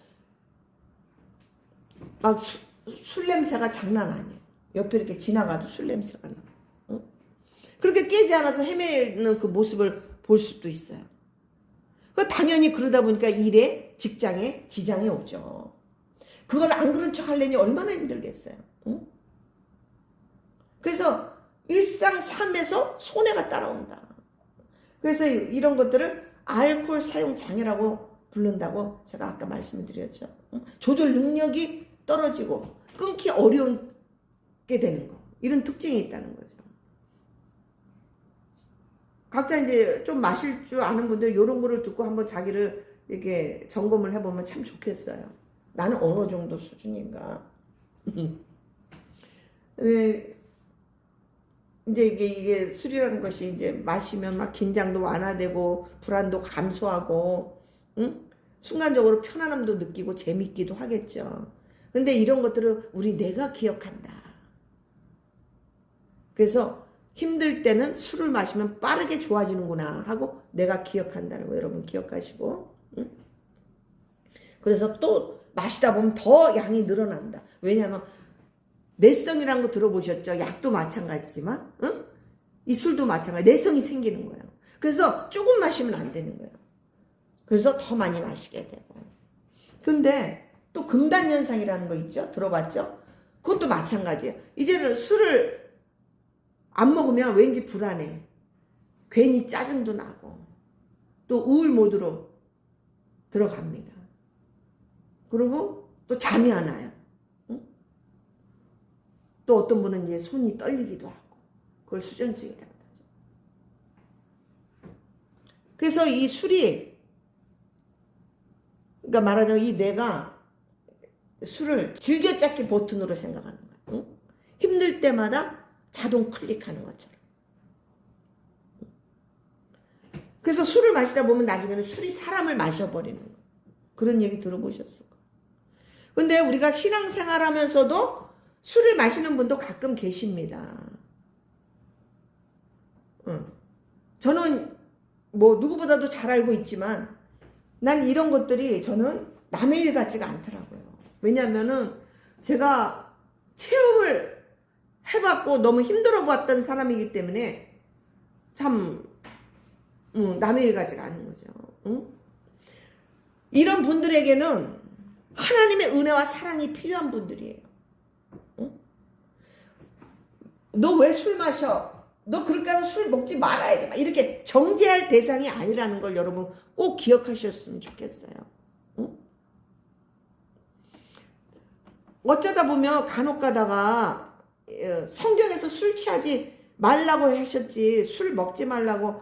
막 술 냄새가 장난 아니에요. 옆에 이렇게 지나가도 술 냄새가 나. 응? 그렇게 깨지 않아서 헤매는 그 모습을 볼 수도 있어요. 당연히 그러다 보니까 일에 직장에 지장이 오죠. 그걸 안 그런 척 하려니 얼마나 힘들겠어요. 응? 그래서 일상 삶에서 손해가 따라온다. 그래서 이런 것들을 알코올 사용 장애라고 부른다고 제가 아까 말씀을 드렸죠. 응? 조절 능력이 떨어지고 끊기 어려운 게 되는 거. 이런 특징이 있다는 거죠. 각자 이제 좀 마실 줄 아는 분들 이런 거를 듣고 한번 자기를 이렇게 점검을 해보면 참 좋겠어요. 나는 어느 정도 수준인가. 이제 이게 술이라는 것이 이제 마시면 막 긴장도 완화되고 불안도 감소하고, 응? 순간적으로 편안함도 느끼고 재밌기도 하겠죠. 근데 이런 것들을 우리 내가 기억한다. 그래서 힘들 때는 술을 마시면 빠르게 좋아지는구나 하고 내가 기억한다는 거 여러분 기억하시고, 응? 그래서 또 마시다 보면 더 양이 늘어난다. 왜냐하면 내성이라는 거 들어보셨죠? 약도 마찬가지지만, 응? 이 술도 마찬가지. 내성이 생기는 거예요. 그래서 조금 마시면 안 되는 거예요. 그래서 더 많이 마시게 되고. 근데 또 금단현상이라는 거 있죠? 들어봤죠? 그것도 마찬가지예요. 이제는 술을 안 먹으면 왠지 불안해. 괜히 짜증도 나고 또 우울 모드로 들어갑니다. 그리고 또 잠이 안 와요. 응? 또 어떤 분은 이제 손이 떨리기도 하고 그걸 수전증이라고 하죠. 그래서 이 술이 그러니까 말하자면 이 뇌가 술을 즐겨찾기 버튼으로 생각하는 거예요. 응? 힘들 때마다 자동 클릭하는 것처럼. 그래서 술을 마시다 보면 나중에는 술이 사람을 마셔버리는 거예요. 그런 얘기 들어보셨을 거예요. 근데 우리가 신앙생활 하면서도 술을 마시는 분도 가끔 계십니다. 저는 뭐 누구보다도 잘 알고 있지만 난 이런 것들이 저는 남의 일 같지가 않더라고요. 왜냐하면은 제가 체험을 해봤고 너무 힘들어 봤던 사람이기 때문에 참 남의 일 같지가 않은 거죠. 응? 이런 분들에게는 하나님의 은혜와 사랑이 필요한 분들이에요. 응? 너 왜 술 마셔? 너 그렇게 하면 술 먹지 말아야 돼. 이렇게 정죄할 대상이 아니라는 걸 여러분 꼭 기억하셨으면 좋겠어요. 응? 어쩌다 보면 간혹 가다가 성경에서 술 취하지 말라고 하셨지 술 먹지 말라고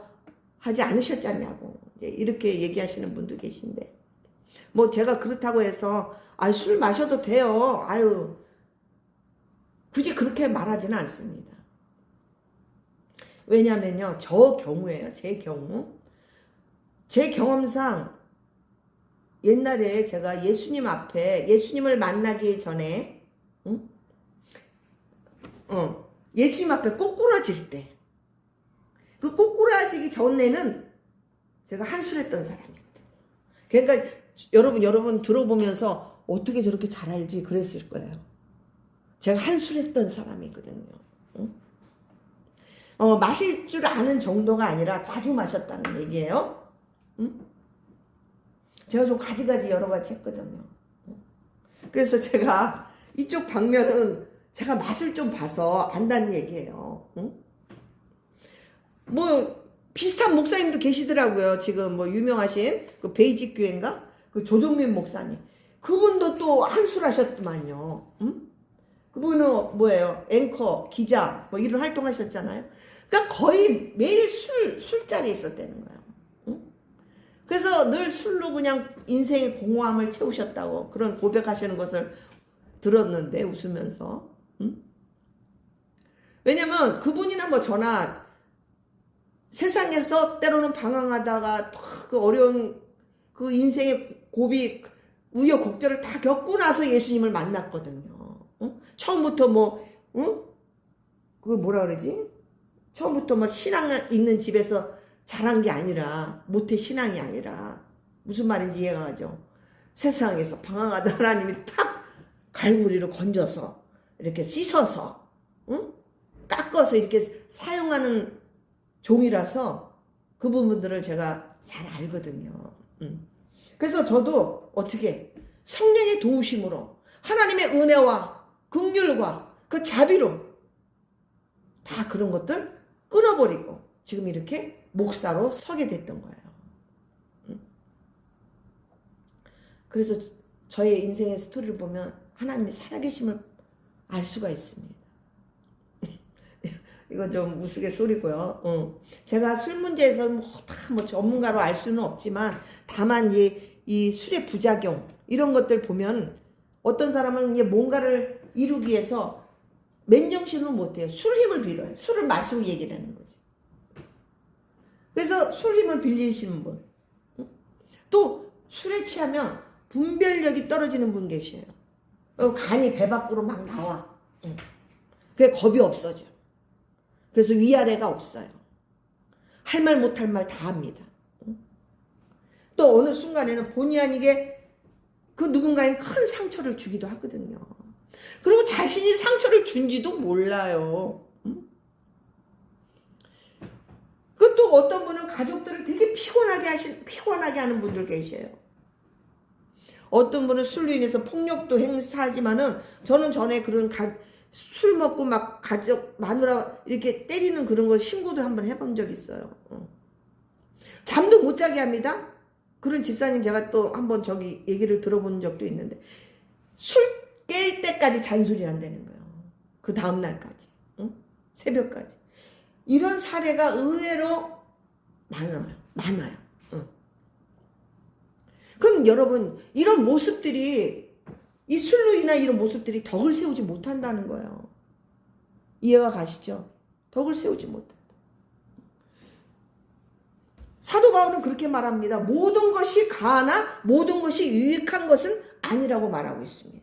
하지 않으셨잖냐고 이렇게 얘기하시는 분도 계신데 뭐 제가 그렇다고 해서 술 마셔도 돼요. 굳이 그렇게 말하지는 않습니다. 왜냐면요 저 경우에요. 제 경험상 옛날에 제가 예수님 앞에 예수님을 만나기 전에 예수님 앞에 꼬꾸라질 때 그 꼬꾸라지기 전에는 제가 한술했던 사람이거든요. 그러니까 여러분 들어보면서 어떻게 저렇게 잘 알지 그랬을 거예요. 제가 한술했던 사람이거든요. 마실 줄 아는 정도가 아니라 자주 마셨다는 얘기예요. 제가 좀 가지가지 여러 가지 했거든요. 그래서 제가 이쪽 방면은 제가 맛을 좀 봐서 안다는 얘기예요. 뭐 비슷한 목사님도 계시더라고요. 지금 뭐 유명하신 그 베이직 교회인가? 그 조정민 목사님. 그분도 또 한술 하셨더만요. 그분은 뭐예요? 앵커, 기자 뭐 이런 활동하셨잖아요. 그러니까 거의 매일 술자리에 있었다는 거예요. 그래서 늘 술로 그냥 인생의 공허함을 채우셨다고 그런 고백하시는 것을 들었는데 웃으면서. 왜냐면 그분이나 뭐 저나 세상에서 때로는 방황하다가 그 어려운 그 인생의 고비 우여곡절을 다 겪고 나서 예수님을 만났거든요. 처음부터 그걸 뭐라 그러지? 처음부터 뭐 신앙 있는 집에서 자란 게 아니라 모태 신앙이 아니라 무슨 말인지 이해가 가죠. 세상에서 방황하다 하나님이 탁 갈고리로 건져서 이렇게 씻어서 깎아서 이렇게 사용하는 종이라서 그 부분들을 제가 잘 알거든요. 그래서 저도 어떻게 성령의 도우심으로 하나님의 은혜와 긍휼과 그 자비로 다 그런 것들 끊어버리고 지금 이렇게 목사로 서게 됐던 거예요. 그래서 저의 인생의 스토리를 보면 하나님의 살아계심을 알 수가 있습니다. 이건 좀 우스갯소리고요. 제가 술 문제에서 다 전문가로 알 수는 없지만 다만 이 술의 부작용 이런 것들 보면 어떤 사람은 이제 뭔가를 이루기 위해서 맨정신으로 못해요. 술 힘을 빌어요. 술을 마시고 얘기를 하는 거지. 그래서 술 힘을 빌리시는 분. 또 술에 취하면 분별력이 떨어지는 분 계셔요. 간이 배 밖으로 막 나와. 그게 겁이 없어져. 그래서 위아래가 없어요. 할 말 못할 말 다 합니다. 또 어느 순간에는 본의 아니게 그 누군가에 큰 상처를 주기도 하거든요. 그리고 자신이 상처를 준지도 몰라요. 그 또 어떤 분은 가족들을 되게 피곤하게 하는 분들 계셔요. 어떤 분은 술로 인해서 폭력도 행사하지만은 저는 전에 그런 술 먹고 막 가족 마누라 이렇게 때리는 그런 거 신고도 한번 해본 적 있어요. 잠도 못 자게 합니다. 그런 집사님 제가 또 한번 저기 얘기를 들어본 적도 있는데 술 깰 때까지 잔소리 한다는 거예요. 그 다음 날까지, 새벽까지. 이런 사례가 의외로 많아요. 그럼 여러분 이런 모습들이 이 술로 인한 이런 모습들이 덕을 세우지 못한다는 거예요. 이해가 가시죠? 덕을 세우지 못한다. 사도 바울은 그렇게 말합니다. 모든 것이 가하나 모든 것이 유익한 것은 아니라고 말하고 있습니다.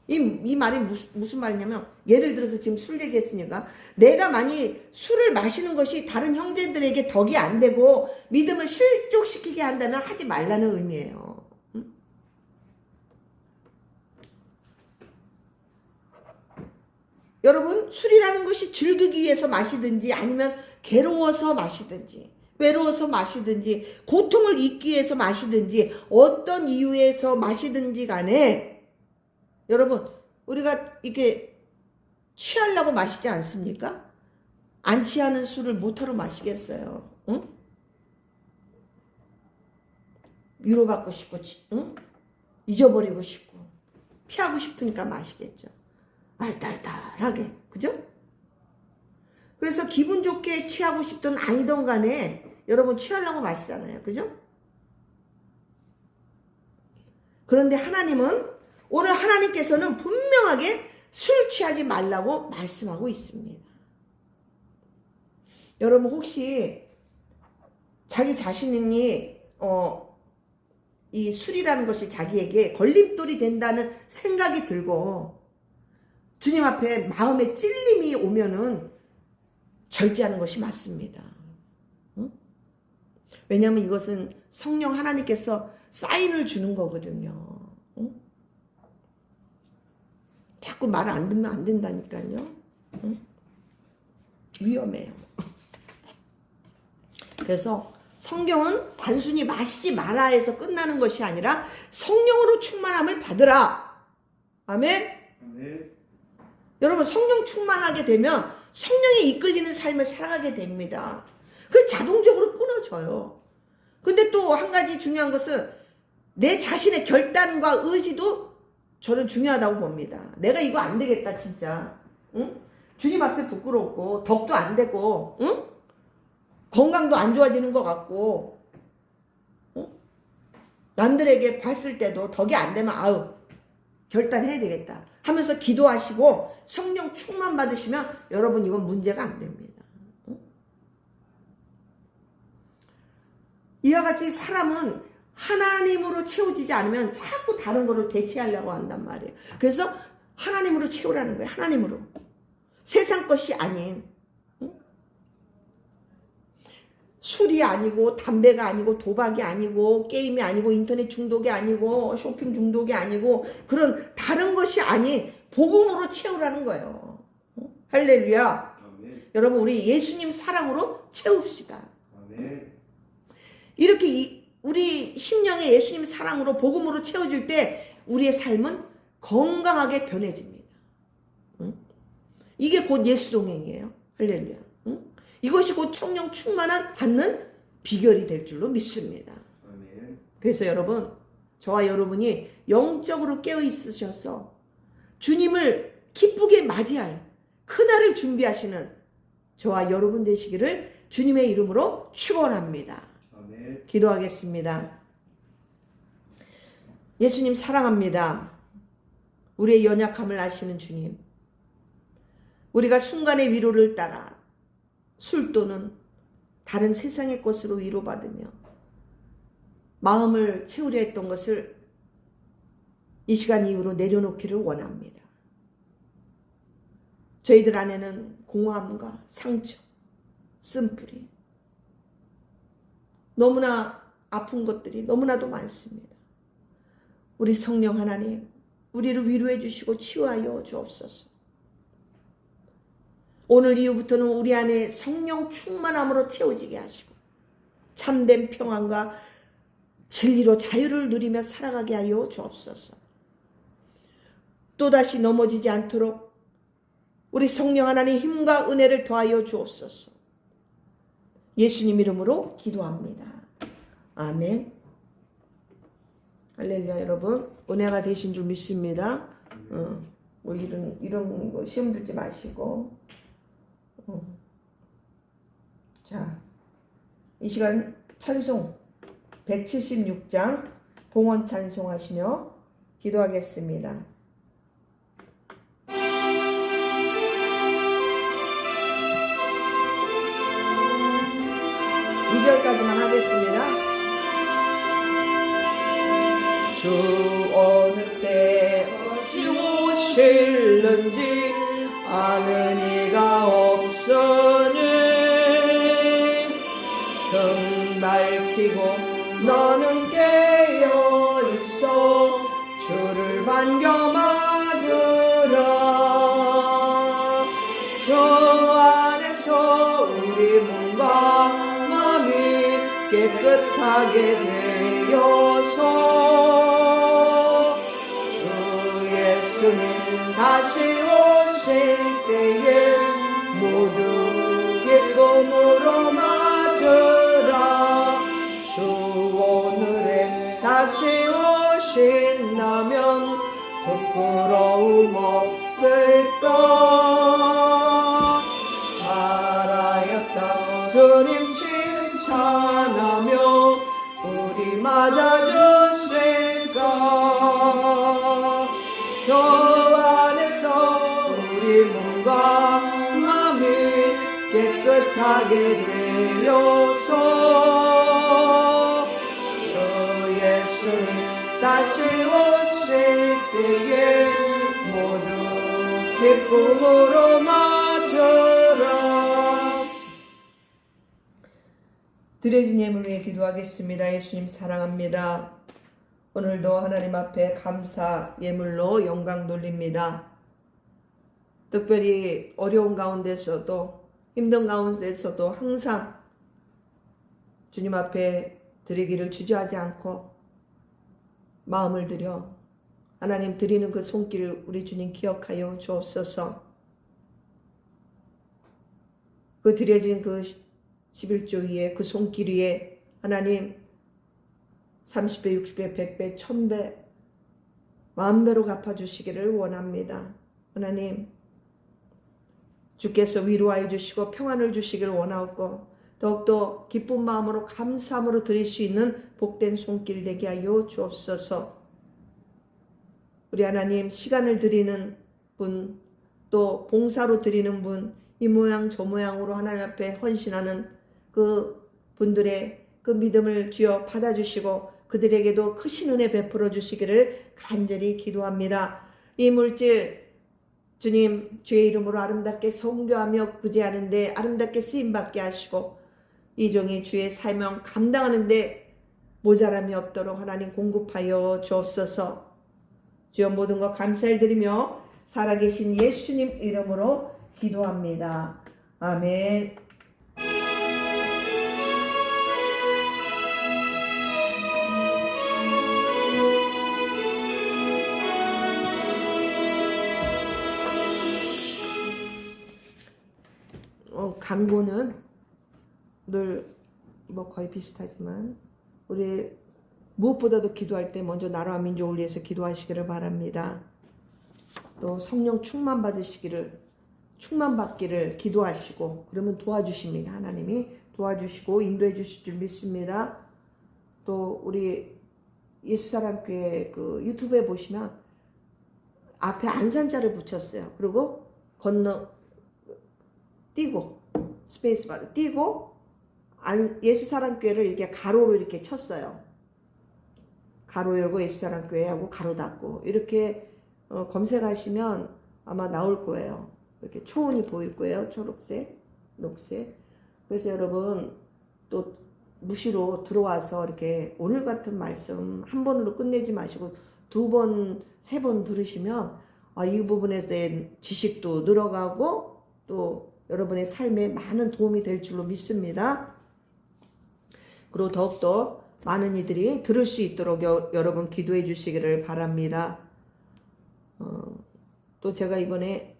이 말이 무슨 말이냐면 예를 들어서 지금 술 얘기했으니까 내가 많이 술을 마시는 것이 다른 형제들에게 덕이 안 되고 믿음을 실족시키게 한다면 하지 말라는 의미예요. 여러분 술이라는 것이 즐기기 위해서 마시든지 아니면 괴로워서 마시든지 외로워서 마시든지 고통을 잊기 위해서 마시든지 어떤 이유에서 마시든지 간에 여러분 우리가 이게 취하려고 마시지 않습니까? 안 취하는 술을 못하러 마시겠어요. 응? 위로받고 싶고 응? 잊어버리고 싶고 피하고 싶으니까 마시겠죠. 알딸딸하게 그죠? 그래서 기분 좋게 취하고 싶든 아니든 간에 여러분 취하려고 마시잖아요. 그죠? 그런데 하나님은 오늘 하나님께서는 분명하게 술 취하지 말라고 말씀하고 있습니다. 여러분 혹시 자기 자신이 이 술이라는 것이 자기에게 걸림돌이 된다는 생각이 들고 주님 앞에 마음에 찔림이 오면은 절제하는 것이 맞습니다. 응? 왜냐하면 이것은 성령 하나님께서 사인을 주는 거거든요. 응? 자꾸 말을 안 듣면 안 된다니까요. 응? 위험해요. 그래서 성경은 단순히 마시지 마라 해서 끝나는 것이 아니라 성령으로 충만함을 받으라. 아멘? 아멘. 여러분 성령 충만하게 되면 성령에 이끌리는 삶을 살아가게 됩니다. 그 자동적으로 끊어져요. 근데 또 한 가지 중요한 것은 내 자신의 결단과 의지도 저는 중요하다고 봅니다. 내가 이거 안 되겠다 진짜. 응? 주님 앞에 부끄럽고 덕도 안 되고 응? 건강도 안 좋아지는 것 같고 응? 남들에게 봤을 때도 덕이 안 되면 아우 결단해야 되겠다 하면서 기도하시고 성령 충만 받으시면 여러분 이건 문제가 안 됩니다. 응? 이와 같이 사람은 하나님으로 채워지지 않으면 자꾸 다른 거를 대체하려고 한단 말이에요. 그래서 하나님으로 채우라는 거예요. 하나님으로. 세상 것이 아닌 응? 술이 아니고 담배가 아니고 도박이 아니고 게임이 아니고 인터넷 중독이 아니고 쇼핑 중독이 아니고 그런 다른 것이 아닌 복음으로 채우라는 거예요. 응? 할렐루야. 아멘. 여러분 우리 예수님 사랑으로 채웁시다. 아멘. 이렇게 우리 심령에 예수님 사랑으로 복음으로 채워질 때 우리의 삶은 건강하게 변해집니다. 응? 이게 곧 예수 동행이에요. 할렐루야. 응? 이것이 곧 성령 충만한 받는 비결이 될 줄로 믿습니다. 아멘. 그래서 여러분, 저와 여러분이 영적으로 깨어 있으셔서 주님을 기쁘게 맞이할 그날을 준비하시는 저와 여러분 되시기를 주님의 이름으로 축원합니다. 아멘. 기도하겠습니다. 예수님 사랑합니다. 우리의 연약함을 아시는 주님, 우리가 순간의 위로를 따라 술 또는 다른 세상의 것으로 위로받으며 마음을 채우려 했던 것을 이 시간 이후로 내려놓기를 원합니다. 저희들 안에는 공허함과 상처, 쓴뿌리, 너무나 아픈 것들이 너무나도 많습니다. 우리 성령 하나님, 우리를 위로해 주시고 치유하여 주옵소서. 오늘 이후부터는 우리 안에 성령 충만함으로 채워지게 하시고 참된 평안과 진리로 자유를 누리며 살아가게 하여 주옵소서. 또다시 넘어지지 않도록 우리 성령 하나님 힘과 은혜를 더하여 주옵소서. 예수님 이름으로 기도합니다. 아멘. 할렐루야. 여러분, 은혜가 되신 줄 믿습니다. 뭐 이런 거 시험 들지 마시고. 자, 이 시간 찬송 176장 봉헌 찬송하시며 기도하겠습니다. 2절까지만 하겠습니다. 주 어느 때 오실는지 아는 이가 없으니 등 밝히고 너는 깨어있어 주를 반겨 맞으라. 저 안에서 우리 몸과 마음이 깨끗하게 되어서 주 예수님 다시 오실 때에 모두 기쁨으로 맞으라. 주 오늘에 다시 오신다면 부끄러움 없을까. 잘하였다 주님 칭찬하며 우리 맞아주실까. 저 안에서 우리 몸과 마음이 깨끗하게 되어서 주 예수님 다시 오실 때에 모두 기쁨으로 맞으라. 드려진 예물 위해 기도하겠습니다. 예수님 사랑합니다. 오늘도 하나님 앞에 감사 예물로 영광 돌립니다. 특별히 어려운 가운데서도 힘든 가운데서도 항상 주님 앞에 드리기를 주저하지 않고 마음을 들여 하나님 드리는 그 손길을 우리 주님 기억하여 주옵소서. 그 드려진 그 11조 위에 그 손길 위에 하나님 30배, 60배, 100배, 1000배 만배로 갚아주시기를 원합니다. 하나님 주께서 위로하여 주시고 평안을 주시기를 원하옵고 더욱더 기쁜 마음으로 감사함으로 드릴 수 있는 복된 손길 되게 하여 주옵소서. 우리 하나님 시간을 드리는 분, 또 봉사로 드리는 분, 이 모양 저 모양으로 하나님 앞에 헌신하는 그 분들의 그 믿음을 주여 받아주시고 그들에게도 크신 은혜 베풀어 주시기를 간절히 기도합니다. 이 물질 주님 주의 이름으로 아름답게 선교하며 구제하는데 아름답게 쓰임받게 하시고 이 종이 주의 사명 감당하는데 모자람이 없도록 하나님 공급하여 주옵소서. 주여 모든 것 감사를 드리며 살아계신 예수님 이름으로 기도합니다. 아멘. 강구는 늘 뭐 거의 비슷하지만 우리 무엇보다도 기도할 때 먼저 나라와 민족을 위해서 기도하시기를 바랍니다. 또 성령 충만받기를 기도하시고 그러면 도와주십니다. 하나님이 도와주시고 인도해 주실 줄 믿습니다. 또 우리 예수사랑교회 그 유튜브에 보시면 앞에 안산자를 붙였어요. 그리고 띄고 스페이스바를 띄고 예수사랑교회를 이렇게 가로로 이렇게 쳤어요. 가로 열고 예수사랑교회하고 가로 닫고 이렇게 검색하시면 아마 나올 거예요. 이렇게 초원이 보일 거예요. 초록색, 녹색. 그래서 여러분 또 무시로 들어와서 이렇게 오늘 같은 말씀 한 번으로 끝내지 마시고 2번, 3번 들으시면 이 부분에 대한 지식도 늘어가고 또 여러분의 삶에 많은 도움이 될 줄로 믿습니다. 그리고 더욱더 많은 이들이 들을 수 있도록 여러분 기도해 주시기를 바랍니다. 또 제가 이번에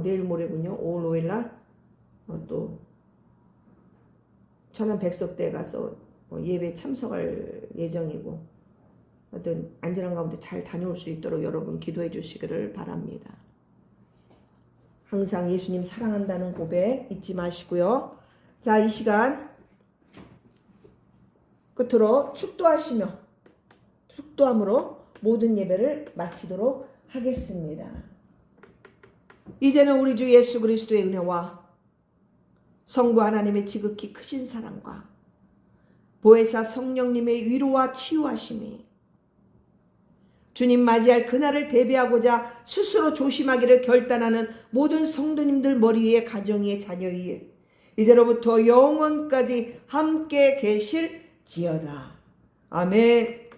내일 모레군요. 5월 5일날 또 천안 백석대에 가서 예배 참석할 예정이고 하여튼 안전한 가운데 잘 다녀올 수 있도록 여러분 기도해 주시기를 바랍니다. 항상 예수님 사랑한다는 고백 잊지 마시고요. 자, 이 시간 끝으로 축도함으로 모든 예배를 마치도록 하겠습니다. 이제는 우리 주 예수 그리스도의 은혜와 성부 하나님의 지극히 크신 사랑과 보혜사 성령님의 위로와 치유하심이 주님 맞이할 그날을 대비하고자 스스로 조심하기를 결단하는 모든 성도님들 머리 위에 가정 위에 자녀 위에 이제로부터 영원까지 함께 계실지어다. 아멘.